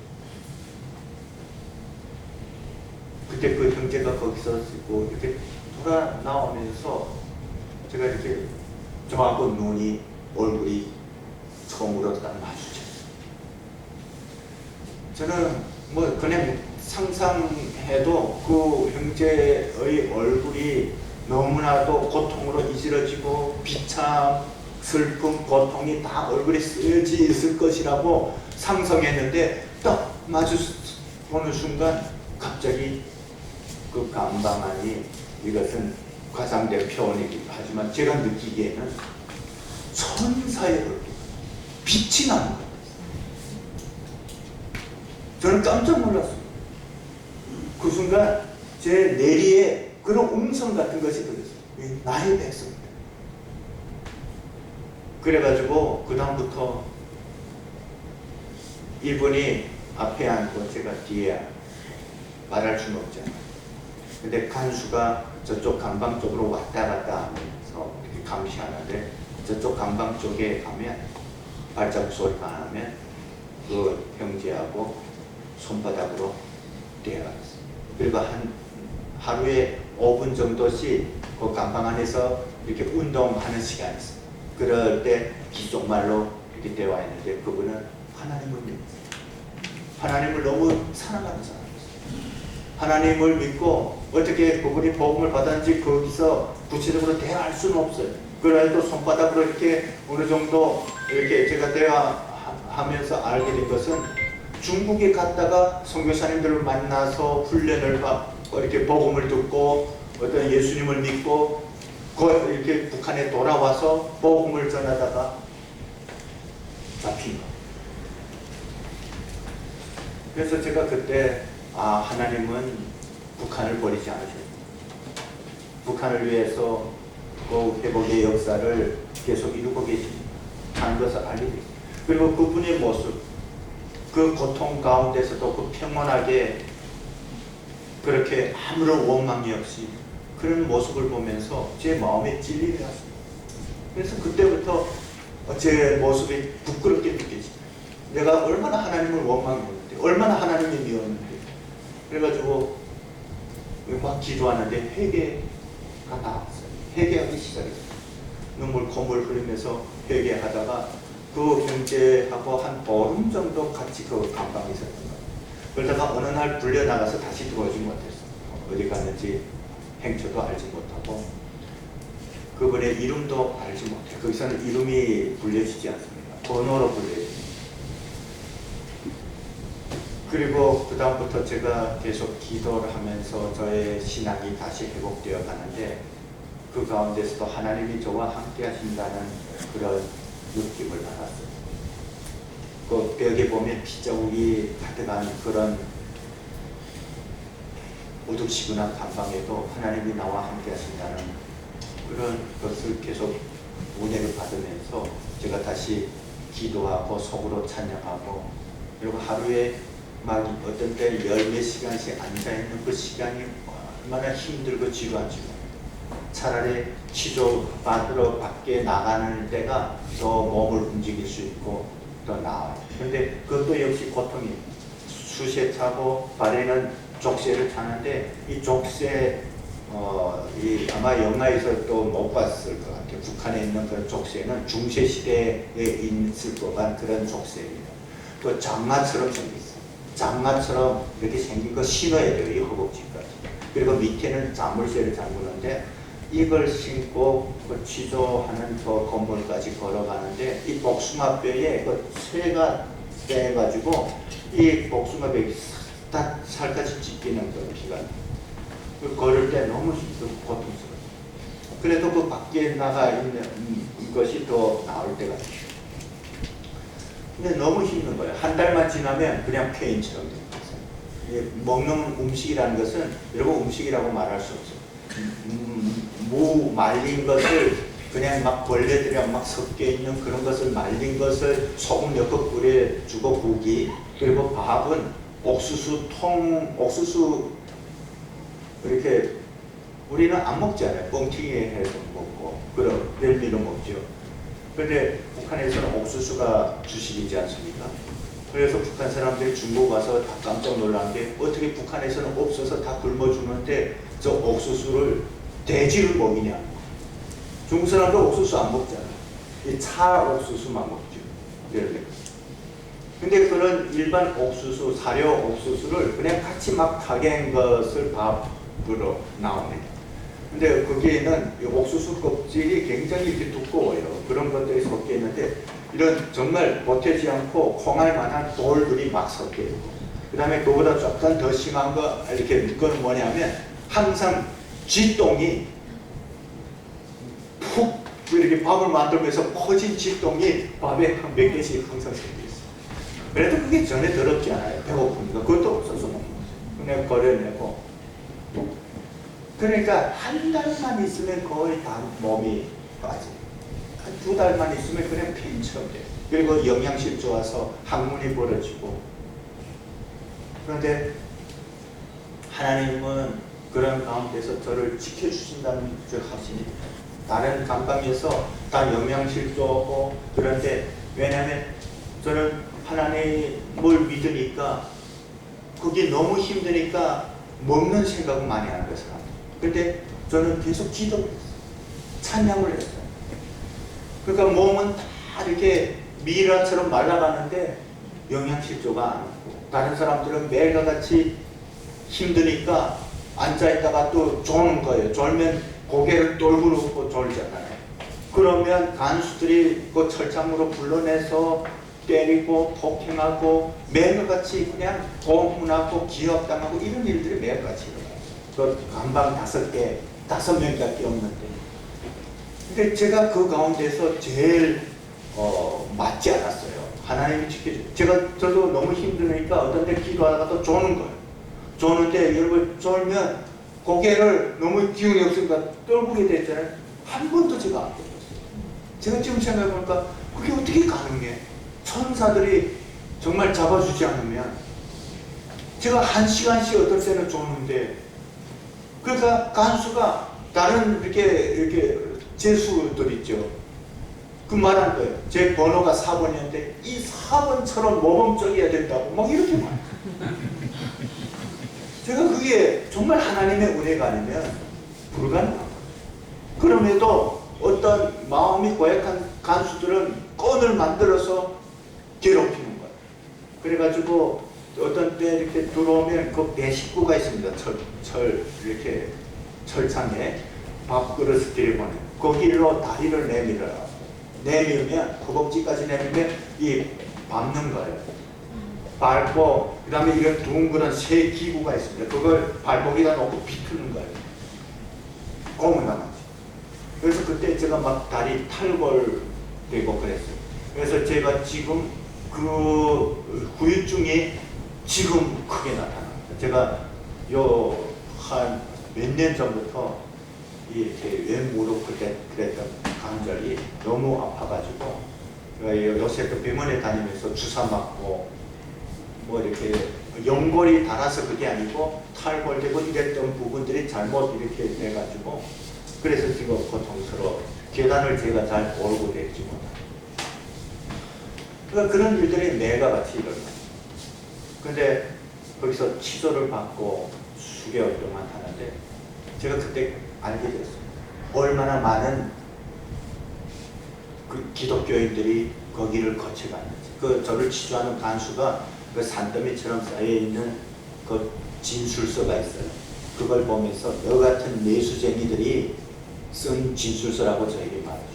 그때 그 형제가 거기서 있고 이렇게 돌아 나오면서 제가 이렇게 저하고 눈이 얼굴이 처음으로 딱 마주쳤어요. 저는 뭐 그냥 상상해도 그 형제의 얼굴이 너무나도 고통으로 이지러지고 비참, 슬픔, 고통이 다 얼굴에 쓰여져 있을 것이라고 상상했는데 딱 마주 보는 순간 갑자기 그 감방안이, 이것은 과장된 표현이기도 하지만 제가 느끼기에는 천사의 얼굴, 빛이 나는 거예요. 저는 깜짝 놀랐어요. 그 순간 제 내리에 그런 음성 같은 것이 들렸어요. 나의 백성이다. 그래가지고 그 다음부터 이분이 앞에 앉고 제가 뒤에 말할 수는 없잖아요. 근데 간수가 저쪽 감방 쪽으로 왔다 갔다 하면서 이렇게 감시하는데, 저쪽 감방 쪽에 가면 발자국 소리가 안 하면 그 형제하고 손바닥으로 대화했어요. 그리고 하루에 5분 정도씩 그 감방 안에서 이렇게 운동하는 시간이 있어요. 그럴 때 기속말로 이렇게 대화했는데 그분은 하나님을 믿었어요. 하나님을 너무 사랑하는 사람이었어요. 하나님을 믿고 어떻게 그분이 복음을 받았는지 거기서 구체적으로 대화할 수는 없어요. 그래도 손바닥으로 이렇게 어느 정도 이렇게 제가 대화하면서 알게 된 것은, 중국에 갔다가 선교사님들을 만나서 훈련을 받고 이렇게 복음을 듣고 어떤 예수님을 믿고 이렇게 북한에 돌아와서 복음을 전하다가 잡힌 거. 그래서 제가 그때 하나님은 북한을 버리지 않으셨다. 북한을 위해서 그 회복의 역사를 계속 이루고 계십니다 하는 것을 알게 됐어요. 그리고 그분의 모습, 그 고통 가운데서도 그 평온하게 그렇게 아무런 원망이 없이 그런 모습을 보면서 제 마음에 찔림이 왔습니다. 그래서 그때부터 제 모습이 부끄럽게 느껴집니다. 내가 얼마나 하나님을 원망했는데, 얼마나 하나님을 미웠는데. 그래가지고 막 기도하는데 회개가 나왔어요. 회개하기 시작했어요. 눈물 콧물 흘리면서 회개하다가 그 형제하고 한 보름 정도 같이 그 감방에 있었던 거예요. 그러다가 어느 날 불려나가서 다시 들어오지 못했어요. 어디 갔는지 행처도 알지 못하고 그분의 이름도 알지 못해요. 거기서는 이름이 불려지지 않습니다. 번호로 불려집니다. 그리고 그 다음부터 제가 계속 기도를 하면서 저의 신앙이 다시 회복되어 가는데, 그 가운데서도 하나님이 저와 함께 하신다는 그런 느낌을 받았어요. 그 벽에 보면 빗자국이 가득한 그런 어둡시근한 감방에도 하나님이 나와 함께 하신다는 그런 것을 계속 은혜를 받으면서 제가 다시 기도하고 속으로 찬양하고, 그리고 하루에 막 어떤 때 10몇 시간씩 앉아있는 그 시간이 얼마나 힘들고 지루한지, 차라리 치료 받으러 밖에 나가는 때가 더 몸을 움직일 수 있고 더 나아요. 그런데 그것도 역시 고통이, 숱에 차고 발에는 족쇄를 차는데, 이 족쇄 아마 영화에서 또 못 봤을 것 같아요. 북한에 있는 그런 족쇄는 중세시대에 있을 법한 그런 족쇄입니다. 그 장마처럼 생겼어요. 장마처럼 이렇게 생긴 거 신어야 돼요, 이 허벅지까지. 그리고 밑에는 자물쇠를 잠그는데, 이걸 신고 그 취조하는 저 건물까지 걸어가는데, 이 복숭아뼈에 그 쇠가 떼가지고 이 복숭아뼈에 딱 살까지 찢기는 그런 기간. 걸을 때 너무 힘들고 고통스러워요. 그래도 그 밖에 나가 있는 것이 더 나을 때가 있어요. 근데 너무 힘든 거예요. 한 달만 지나면 그냥 폐인처럼 되는 거예요. 먹는 음식이라는 것은 여러분 음식이라고 말할 수 없어요. 무 말린 것을 그냥 막 벌레들이랑 막 섞여 있는 그런 것을, 말린 것을 소금 넣고 끓여주고 고기, 그리고 밥은 옥수수 이렇게 우리는 안 먹잖아요. 뻥튀기 해서 먹고 그럼 멜미로 먹죠. 그런데 북한에서는 옥수수가 주식이지 않습니까? 그래서 북한 사람들이 중국 와서 다 깜짝 놀란 게 어떻게 북한에서는 없어서 다 굶어 죽는데 저 옥수수를 돼지를 먹이냐. 중국 사람들 옥수수 안 먹잖아. 이 차 옥수수만 먹죠. 근데 그런 일반 옥수수, 사료 옥수수를 그냥 같이 막 타개한 것을 밥으로 나옵니다. 근데 거기에는 옥수수 껍질이 굉장히 이렇게 두꺼워요. 그런 것들이 섞여 있는데 이런 정말 보태지 않고 콩알 만한 돌들이 막 섞여 있고, 그 다음에 그보다 조금 더 심한 거 이렇게 그건 뭐냐면 항상 쥐똥이 푹 이렇게 밥을 만들면서 퍼진 쥐똥이 밥에 한 몇 개씩 항상 섞여 있어요. 그래도 그게 전혀 더럽지 않아요. 배고프니까 그것도 없어서 먹는 거죠. 그냥 버려내고. 그러니까 한 달만 있으면 거의 다 몸이 빠져요. 한 두 달만 있으면 그냥 폐인처럼 돼요. 그리고 영양실조 와서 항문이 벌어지고. 그런데 하나님은 그런 가운데서 저를 지켜주신다는 줄 하시니 다른 감방에서 다 영양실조하고. 그런데 왜냐하면 저는 하나님을 믿으니까 그게 너무 힘드니까 먹는 생각을 많이 하는 거예요. 근데 저는 계속 기도를 했어요. 찬양을 했어요. 그러니까 몸은 다 이렇게 미라처럼 말라가는데 영양실조가 안 오고, 다른 사람들은 매일과 같이 힘드니까 앉아있다가 또 조는 거예요. 졸면 고개를 떨고 놓고 졸잖아요. 그러면 간수들이 그 철장으로 불러내서 때리고 폭행하고 매일같이 그냥 고문하고 기업당하고 이런 일들이 매일같이 일어나요. 그 감방 5개, 5명밖에 없는데. 근데 제가 그 가운데서 제일 맞지 않았어요. 하나님이 지켜줘요. 저도 너무 힘드니까 어떤 데 기도하다가 또 조는 거예요. 조는데 여러분 졸면 고개를 너무 기운이 없으니까 떨구게 됐잖아요. 한 번도 제가 안 떨었어요. 제가 지금 생각해보니까 그게 어떻게 가능해? 천사들이 정말 잡아주지 않으면 제가 1시간씩 어떨 때는 조는데, 그러니까 간수가 다른 이렇게 재수들 있죠. 그 말한 거예요. 제 번호가 4번이었는데 이 4번처럼 모범적이어야 된다고 막 이렇게 말해요. 제가 그게 정말 하나님의 은혜가 아니면 불가능한 거예요. 그럼에도 어떤 마음이 고약한 간수들은 건을 만들어서 괴롭히는 거예요. 그래가지고 어떤 때 이렇게 들어오면 그 배식구가 있습니다. 이렇게 철창에 밥그릇을 들여보내요. 거기로 다리를 내밀면 허벅지까지 내밀면 이 밟는 거예요. 밟고 그 다음에 이런 둥그런 새 기구가 있습니다. 그걸 발목에다 놓고 비트는 거예요. 고문당하지. 그래서 그때 제가 막 다리 탈골되고 그랬어요. 그래서 제가 지금 그 후유증이 지금 크게 나타납니다. 제가 한 몇 년 전부터 이렇게 왼 무릎 그랬던 관절이 너무 아파가지고 요새 또 병원에 다니면서 주사 맞고 뭐 이렇게 연골이 닳아서 그게 아니고 탈골되고 이랬던 부분들이 잘못 이렇게 돼가지고 그래서 지금 고통스러워. 계단을 제가 잘 오르고 내지 못합니다. 그러니까 그런 일들이 매일같이 일어나요. 근데 거기서 치료를 받고 수개월 동안 하는데 제가 그때 알게 됐어요. 얼마나 많은 그 기독교인들이 거기를 거쳐갔는지. 저를 치료하는 간수가 그 산더미처럼 쌓여있는 그 진술서가 있어요. 그걸 보면서 너 같은 내수쟁이들이 쓴 진술서라고 저에게 말해줍니다.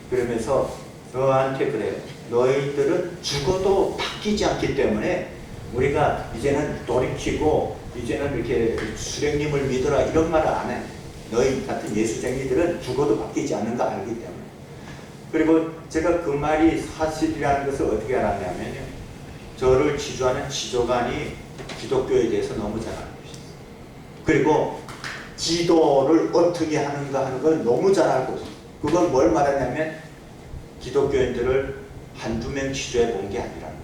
그러면서 너한테 그래요. 너희들은 죽어도 바뀌지 않기 때문에 우리가 이제는 돌이키고 이제는 이렇게 수령님을 믿어라 이런 말을 안 해. 너희 같은 예수쟁이들은 죽어도 바뀌지 않는 거 알기 때문에. 그리고 제가 그 말이 사실이라는 것을 어떻게 알았냐면요. 저를 지주하는 지도관이 기독교에 대해서 너무 잘 알고 있어요. 그리고 기도를 어떻게 하는가 하는 걸 너무 잘 알고 있어요. 그걸 뭘 말하냐면 기독교인들을 한두 명 지도해 본 게 아니라는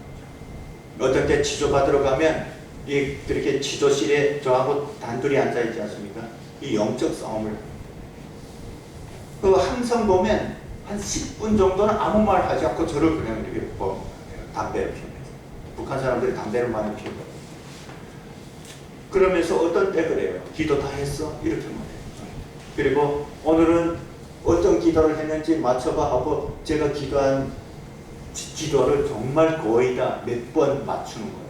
거죠. 어떨 때 지도 받으러 가면 이렇게 지도실에 저하고 단둘이 앉아있지 않습니까? 이 영적 싸움을 그 항상 보면 한 10분 정도는 아무 말 하지 않고 저를 그냥 이렇게 담배를 피우면서. 북한 사람들이 담배를 많이 피우거든요. 그러면서 어떤 때 그래요. 기도 다 했어? 이렇게 말해요. 그리고 오늘은 어떤 기도를 했는지 맞춰봐 하고 제가 기도한 기도를 정말 거의 다 몇 번 맞추는 거예요.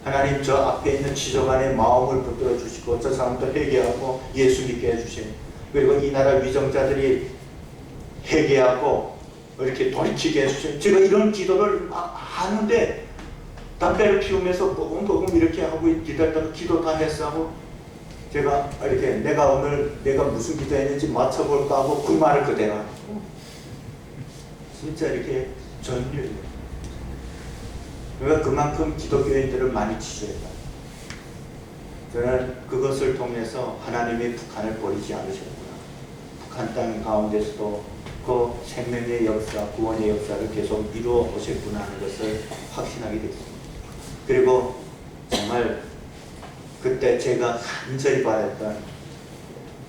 하나님 저 앞에 있는 지저간의 마음을 붙들어 주시고 저 사람도 회개하고 예수 믿게 해주시고 그리고 이 나라 위정자들이 회개하고 이렇게 돌이키게 해주시고 제가 이런 기도를 막 하는데 담배를 피우면서 뽀금뽀금 이렇게 하고 기다렸다가 기도 다 했어 하고 제가 이렇게 내가 오늘 내가 무슨 기도했는지 맞춰볼까 하고 그 말을 그대로 하고 진짜 이렇게 전율 그러니까 그만큼 기독교인들을 많이 지지했다. 저는 그것을 통해서 하나님이 북한을 버리지 않으셨구나. 북한 땅 가운데서도 그 생명의 역사, 구원의 역사를 계속 이루어 오셨구나 하는 것을 확신하게 됐습니다. 그리고 정말 그때 제가 간절히 바랬던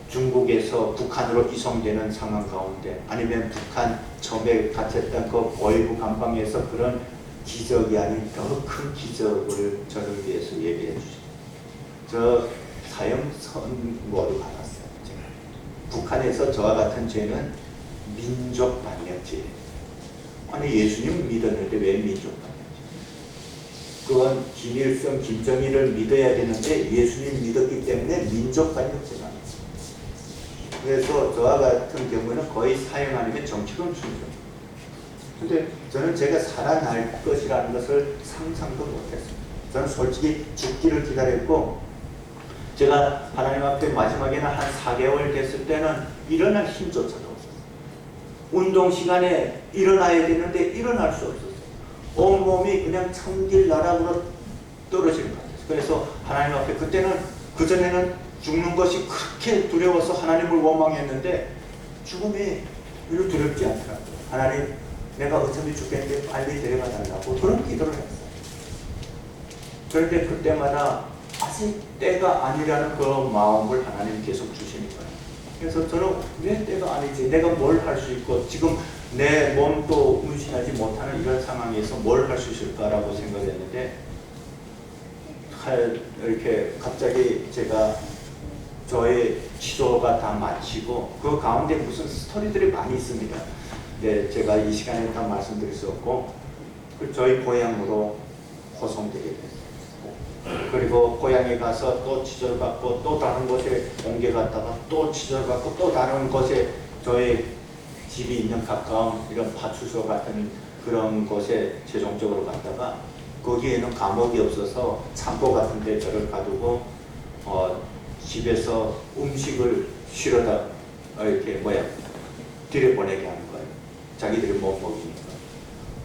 중국에서 북한으로 이송되는 상황 가운데 아니면 북한 처음에 갇혔던 그 보이부 감방에서 그런 기적이 아닌 더 큰 기적을 저를 위해서 예비해 주십니다. 저 사형 선고를 받았어요. 제가. 북한에서 저와 같은 죄는 민족 반역죄. 아니 예수님 믿었는데 왜 민족 반역죄? 그건 김일성, 김정일을 믿어야 되는데 예수님 믿었기 때문에 민족 반역죄가 아니에요. 그래서 저와 같은 경우는 거의 사형 아니면 정치권 충성. 근데 저는 제가 살아날 것이라는 것을 상상도 못했습니다. 저는 솔직히 죽기를 기다렸고 제가 하나님 앞에 마지막에는 한 4개월 됐을 때는 일어날 힘조차도 없었어요. 운동 시간에 일어나야 되는데 일어날 수 없었어요. 온몸이 그냥 천길 나락으로 떨어지는 것 같아요. 그래서 하나님 앞에 그때는 그전에는 죽는 것이 그렇게 두려워서 하나님을 원망했는데 죽음이 별로 두렵지 않더라고요. 하나님 내가 어차피 죽겠는데 빨리 데려가 달라고 그런 기도를 했어요. 그런데 그때마다 아직 때가 아니라는 그런 마음을 하나님 계속 주시는 거예요. 그래서 저는 왜 때가 아니지? 내가 뭘 할 수 있고 지금 내 몸도 운신하지 못하는 이런 상황에서 뭘 할 수 있을까라고 생각했는데 이렇게 갑자기 제가 저의 기도가 다 마치고 그 가운데 무슨 스토리들이 많이 있습니다. 네, 제가 이 시간에 다 말씀드릴 수 없고 저희 고향으로 호송되게 됐어요. 그리고 고향에 가서 또 치절받고 또 다른 곳에 옮겨갔다가 또 치절받고 또 다른 곳에 저희 집이 있는 가까운 이런 파출소 같은 그런 곳에 최종적으로 갔다가 거기에는 감옥이 없어서 창고 같은 데 저를 가두고 집에서 음식을 실어다 이렇게 들여보내게 하는 거예요. 자기들이 못 먹이니까.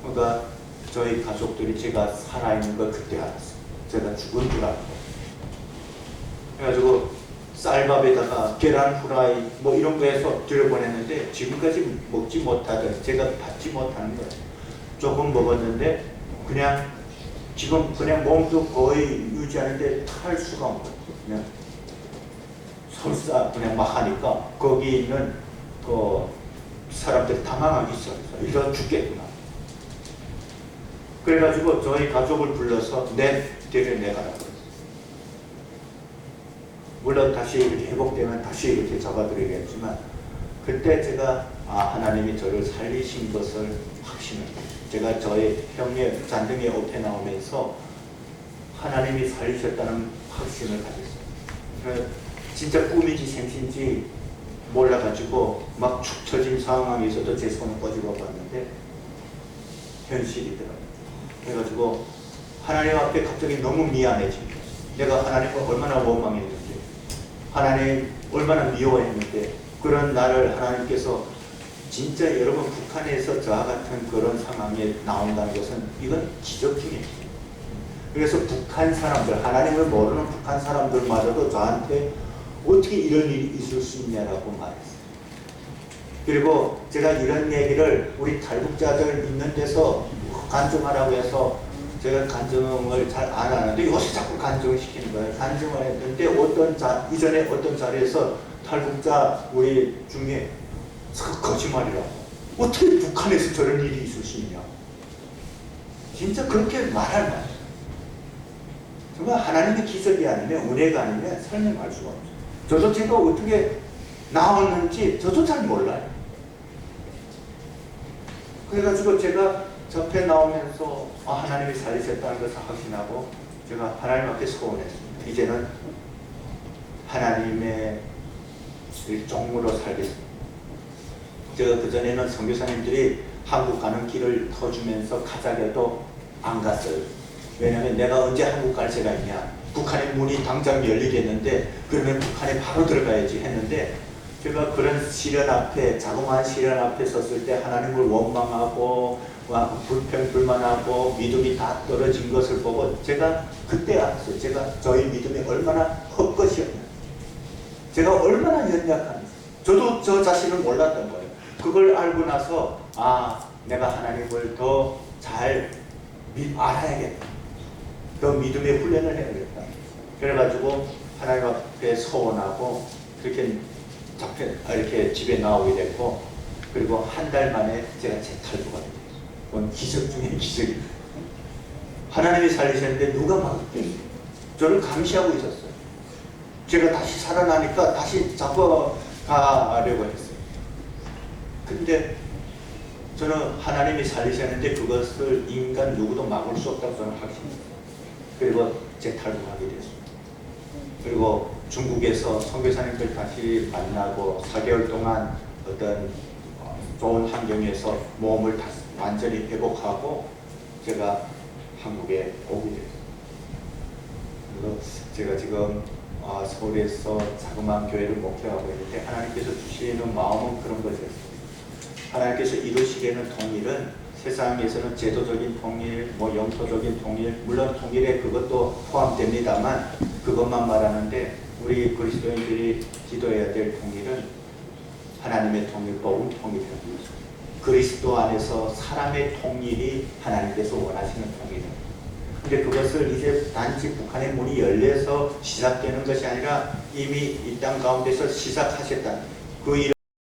그러니까 저희 가족들이 제가 살아있는 걸 그때 알았어요. 제가 죽은 줄 알고. 그래가지고 쌀밥에다가 계란 후라이 뭐 이런 거 해서 들여보냈는데 지금까지 먹지 못하던 제가 받지 못하는 거예요. 조금 먹었는데 그냥 지금 그냥 몸도 거의 유지하는데 탈 수가 없거든요. 그냥 설사 그냥 막 하니까 거기 있는 그 사람들이 당황하기 시작했어요. 이거 죽겠구나. 그래가지고 저희 가족을 불러서 데려내가라고 했어요. 물론 다시 이렇게 회복되면 다시 이렇게 잡아드리겠지만 그때 제가 하나님이 저를 살리신 것을 확신했어요. 제가 저의 형의 잔등에 옷에 나오면서 하나님이 살리셨다는 확신을 가졌어요. 진짜 꿈인지 생신지 몰라가지고 막 축 처진 상황에서도 제 손을 꺼집어 봤는데 현실이더라고요. 그래가지고 하나님 앞에 갑자기 너무 미안해집니다. 내가 하나님을 얼마나 원망했는데 하나님 얼마나 미워했는데 그런 나를 하나님께서 진짜 여러분 북한에서 저와 같은 그런 상황에 나온다는 것은 이건 기적 중에 있어요. 그래서 북한 사람들 하나님을 모르는 북한 사람들마저도 저한테 어떻게 이런 일이 있을 수 있냐라고 말했어요. 그리고 제가 이런 얘기를 우리 탈북자들 있는 데서 간증하라고 해서 제가 간증을 잘 안 하는데 요새 자꾸 간증을 시키는 거예요. 간증을 했는데 이전에 어떤 자리에서 탈북자 우리 중에 거짓말이라고. 어떻게 북한에서 저런 일이 있을 수 있냐. 진짜 그렇게 말할 말. 정말 하나님의 기적이 아니면, 은혜가 아니면 설명할 수가 없어요. 저도 제가 어떻게 나왔는지 저도 잘 몰라요. 그래가지고 제가 접해 나오면서 하나님이 살리셨다는 것을 확신하고 제가 하나님 앞에 소원했습니다. 이제는 하나님의 종으로 살겠습니다. 제가 그전에는 선교사님들이 한국 가는 길을 터주면서 가자해도 안 갔어요. 왜냐하면 내가 언제 한국 갈 새가 있냐. 북한의 문이 당장 열리겠는데 그러면 북한에 바로 들어가야지 했는데, 제가 그런 시련 앞에, 자그마한 시련 앞에 섰을 때 하나님을 원망하고 불평불만하고 믿음이 다 떨어진 것을 보고 제가 그때 알았어요. 제가 저희 믿음이 얼마나 헛것이었나, 제가 얼마나 연약한지. 저도 저 자신을 몰랐던 거예요. 그걸 알고 나서 내가 하나님을 더 잘 알아야겠다, 더 믿음의 훈련을 해야겠다. 그래가지고 하나님 앞에 서원하고 이렇게 집에 나오게 됐고, 그리고 한 달 만에 제가 재탈부가 됐어요. 그건 기적 중에 기적입니다. 하나님이 살리셨는데 누가 막았겠어요? 저를 감시하고 있었어요. 제가 다시 살아나니까 다시 잡아가려고 했어요. 근데 저는 하나님이 살리셨는데 그것을 인간 누구도 막을 수 없다고 저는 확신했어요. 그리고 재탈부하게 됐습니다. 그리고 중국에서 선교사님들 다시 만나고 4개월 동안 어떤 좋은 환경에서 몸을 완전히 회복하고 제가 한국에 오게 됐어요. 그래서 제가 지금 서울에서 자그마한 교회를 목회하고 있는데, 하나님께서 주시는 마음은 그런 것이었어요. 하나님께서 이루시려는 통일은 세상에서는 제도적인 통일, 영토적인 통일, 물론 통일에 그것도 포함됩니다만 그것만 말하는데, 우리 그리스도인들이 기도해야 될 통일은 하나님의 통일, 복음 통일이라는 거죠. 그리스도 안에서 사람의 통일이 하나님께서 원하시는 통일입니다. 근데 그것을 이제 단지 북한의 문이 열려서 시작되는 것이 아니라 이미 이 땅 가운데서 시작하셨다는 그 일.